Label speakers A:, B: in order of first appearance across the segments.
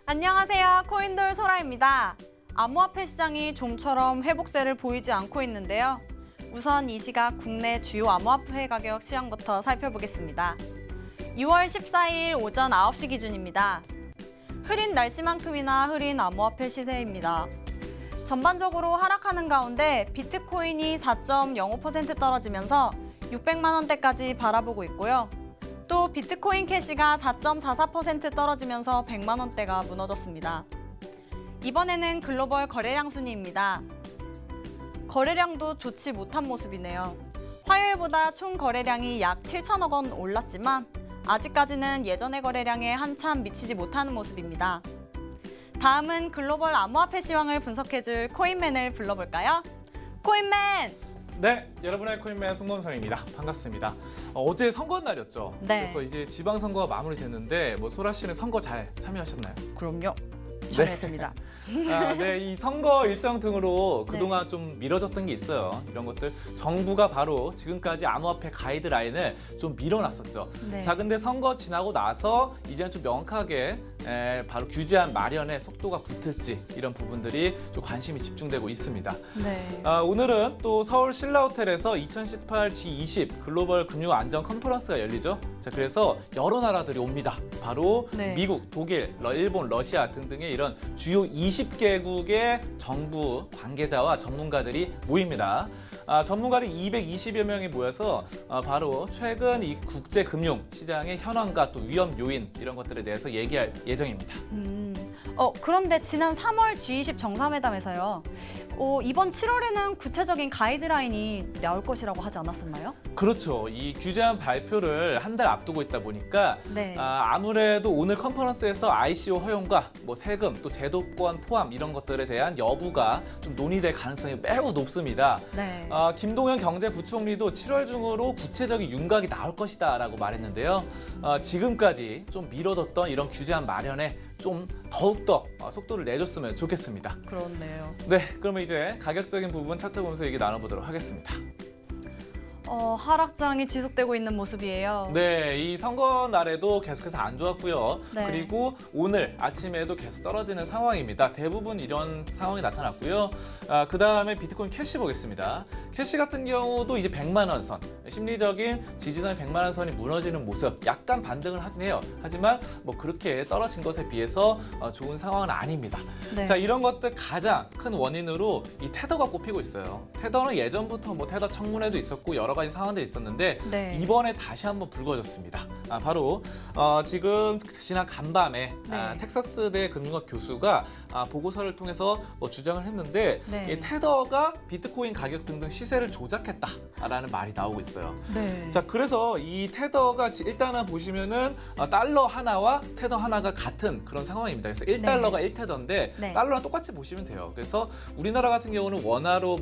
A: 안녕하세요. 코인돌 소라입니다. 암호화폐 시장이 좀처럼 회복세를 보이지 않고 있는데요. 우선 이 시각 국내 주요 암호화폐 가격 시황부터 살펴보겠습니다. 2월 14일 오전 9시 기준입니다. 흐린 날씨만큼이나 흐린 암호화폐 시세입니다. 전반적으로 하락하는 가운데 비트코인이 4.05% 떨어지면서 600만 원대까지 바라보고 있고요. 또 비트코인 캐시가 4.44% 떨어지면서 100만 원대가 무너졌습니다. 이번에는 글로벌 거래량 순위입니다. 거래량도 좋지 못한 모습이네요. 화요일보다 총 거래량이 약 7천억 원 올랐지만 아직까지는 예전의 거래량에 한참 미치지 못하는 모습입니다. 다음은 글로벌 암호화폐 시황을 분석해줄 코인맨을 불러볼까요? 코인맨!
B: 네, 여러분의 코인맨 송범선입니다. 반갑습니다. 어제 선거 날이었죠.
A: 네.
B: 그래서 이제 지방선거가 마무리됐는데 소라 씨는 선거 잘 참여하셨나요?
A: 그럼요. 참여했습니다.
B: 네, 이 선거 일정 등으로 그동안
A: 네.
B: 좀 미뤄졌던 게 있어요. 이런 것들 정부가 바로 지금까지 암호화폐 가이드라인을 좀 밀어놨었죠.
A: 네.
B: 자, 근데 선거 지나고 나서 이제는 좀 명확하게 바로 규제안 마련에 속도가 붙을지 이런 부분들이 좀 관심이 집중되고 있습니다.
A: 네.
B: 오늘은 또 서울 신라호텔에서 2018 G20 글로벌 금융 안전 컨퍼런스가 열리죠. 자, 그래서 여러 나라들이 옵니다. 바로
A: 네.
B: 미국, 독일, 일본, 러시아 등등의 이런 주요 20개국의 정부 관계자와 전문가들이 모입니다. 전문가들 220여 명이 모여서 바로 최근 이 국제 금융 시장의 현황과 또 위험 요인 이런 것들에 대해서 얘기할 예정입니다.
A: 그런데 지난 3월 G20 정상회담에서요. 이번 7월에는 구체적인 가이드라인이 나올 것이라고 하지 않았었나요?
B: 그렇죠. 이 규제안 발표를 한 달 앞두고 있다 보니까
A: 네.
B: 아무래도 오늘 컨퍼런스에서 ICO 허용과 세금 또 제도권 포함 이런 것들에 대한 여부가 좀 논의될 가능성이 매우 높습니다.
A: 네.
B: 김동연 경제부총리도 7월 중으로 구체적인 윤곽이 나올 것이다라고 말했는데요. 지금까지 좀 미뤄뒀던 이런 규제안 마련에 좀 더욱더 속도를 내줬으면 좋겠습니다.
A: 그렇네요.
B: 네, 그러면 이제 가격적인 부분 차트 보면서 얘기 나눠보도록 하겠습니다.
A: 하락장이 지속되고 있는 모습이에요.
B: 네, 이 선거 날에도 계속해서 안 좋았고요.
A: 네.
B: 그리고 오늘 아침에도 계속 떨어지는 상황입니다. 대부분 이런 상황이 나타났고요. 그 다음에 비트코인 캐시 보겠습니다. 캐시 같은 경우도 이제 100만 원 선, 심리적인 지지선이 100만 원 선이 무너지는 모습, 약간 반등을 하긴 해요. 하지만 그렇게 떨어진 것에 비해서 좋은 상황은 아닙니다.
A: 네.
B: 자, 이런 것들 가장 큰 원인으로 이 테더가 꼽히고 있어요. 테더는 예전부터 테더 청문회도 있었고 여러 가지 상황들이 있었는데
A: 네.
B: 이번에 다시 한번 불거졌습니다. 바로 지금 지난 간밤에
A: 네.
B: 텍사스대 금융학 교수가 보고서를 통해서 주장을 했는데
A: 네.
B: 이 테더가 비트코인 가격 등등 시세를 조작했다라는 말이 나오고 있어요.
A: 네.
B: 자, 그래서 이 테더가 일단은 보시면은 달러 하나와 테더 하나가 같은 그런 상황입니다. 그래서 1달러가 1테더인데
A: 네.
B: 달러랑 똑같이 보시면 돼요. 그래서 우리나라 같은 경우는 원화로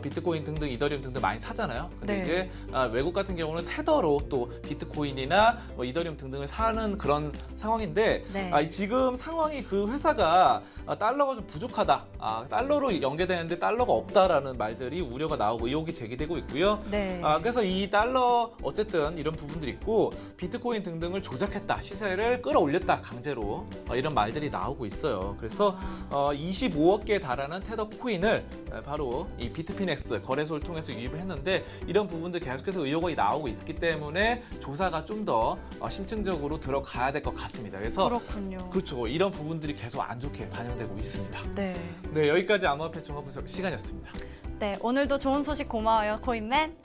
B: 비트코인 등등 이더리움 등등 많이 사잖아요. 근데
A: 네.
B: 이제 외국 같은 경우는 테더로 또 비트코인이나 이더리움 등등을 사는 그런 상황인데
A: 네.
B: 지금 상황이 그 회사가 달러가 좀 부족하다. 달러로 연계되는데 달러가 없다라는 말들이 우려가 나오고 의혹이 제기되고 있고요.
A: 네.
B: 그래서 이 달러 어쨌든 이런 부분들이 있고 비트코인 등등을 조작했다, 시세를 끌어올렸다 강제로 이런 말들이 나오고 있어요. 그래서 25억 개에 달하는 테더 코인을 바로 이 비트피넥스 거래소를 통해서 유입을 했는데 이런 부분들 계속해서 의혹이 나오고 있기 때문에 조사가 좀 더 심층적으로 들어가야 될 것 같습니다. 그래서
A: 그렇군요.
B: 그렇죠. 이런 부분들이 계속 안 좋게 반영되고 있습니다.
A: 네.
B: 네, 여기까지 암호화폐 종합 분석 시간이었습니다.
A: 네, 오늘도 좋은 소식 고마워요, 코인맨.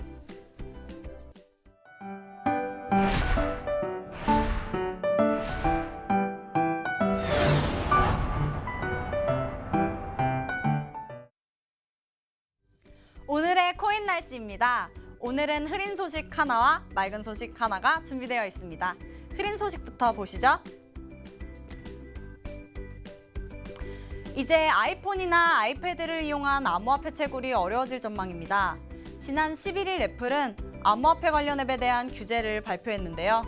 A: 오늘의 코인 날씨입니다. 오늘은 흐린 소식 하나와 맑은 소식 하나가 준비되어 있습니다. 흐린 소식부터 보시죠. 이제 아이폰이나 아이패드를 이용한 암호화폐 채굴이 어려워질 전망입니다. 지난 11일 애플은 암호화폐 관련 앱에 대한 규제를 발표했는데요.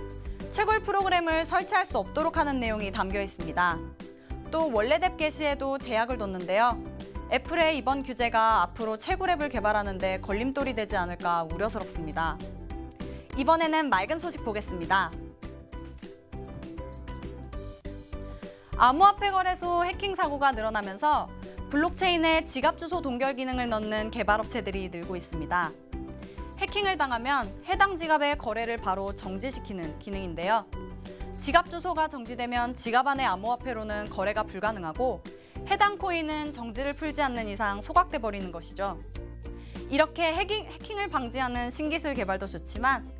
A: 채굴 프로그램을 설치할 수 없도록 하는 내용이 담겨 있습니다. 또 원래 앱 게시에도 제약을 뒀는데요. 애플의 이번 규제가 앞으로 채굴 앱을 개발하는 데 걸림돌이 되지 않을까 우려스럽습니다. 이번에는 맑은 소식 보겠습니다. 암호화폐 거래소 해킹 사고가 늘어나면서 블록체인에 지갑 주소 동결 기능을 넣는 개발업체들이 늘고 있습니다. 해킹을 당하면 해당 지갑의 거래를 바로 정지시키는 기능인데요. 지갑 주소가 정지되면 지갑 안의 암호화폐로는 거래가 불가능하고 해당 코인은 정지를 풀지 않는 이상 소각돼 버리는 것이죠. 이렇게 해킹을 방지하는 신기술 개발도 좋지만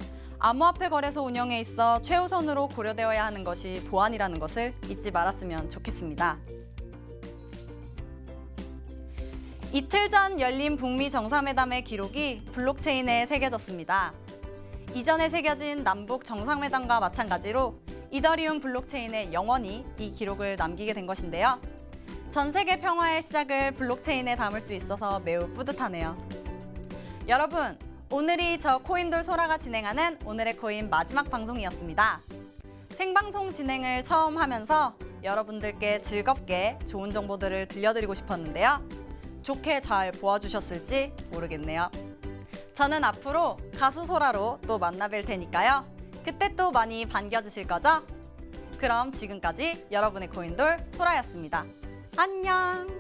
A: 암호화폐 거래소 운영에 있어 최우선으로 고려되어야 하는 것이 보안이라는 것을 잊지 말았으면 좋겠습니다. 이틀 전 열린 북미 정상회담의 기록이 블록체인에 새겨졌습니다. 이전에 새겨진 남북 정상회담과 마찬가지로 이더리움 블록체인에 영원히 이 기록을 남기게 된 것인데요. 전 세계 평화의 시작을 블록체인에 담을 수 있어서 매우 뿌듯하네요. 여러분, 오늘이 저 코인돌 소라가 진행하는 오늘의 코인 마지막 방송이었습니다. 생방송 진행을 처음 하면서 여러분들께 즐겁게 좋은 정보들을 들려드리고 싶었는데요. 좋게 잘 보아주셨을지 모르겠네요. 저는 앞으로 가수 소라로 또 만나뵐 테니까요. 그때 또 많이 반겨주실 거죠? 그럼 지금까지 여러분의 코인돌 소라였습니다. 안녕!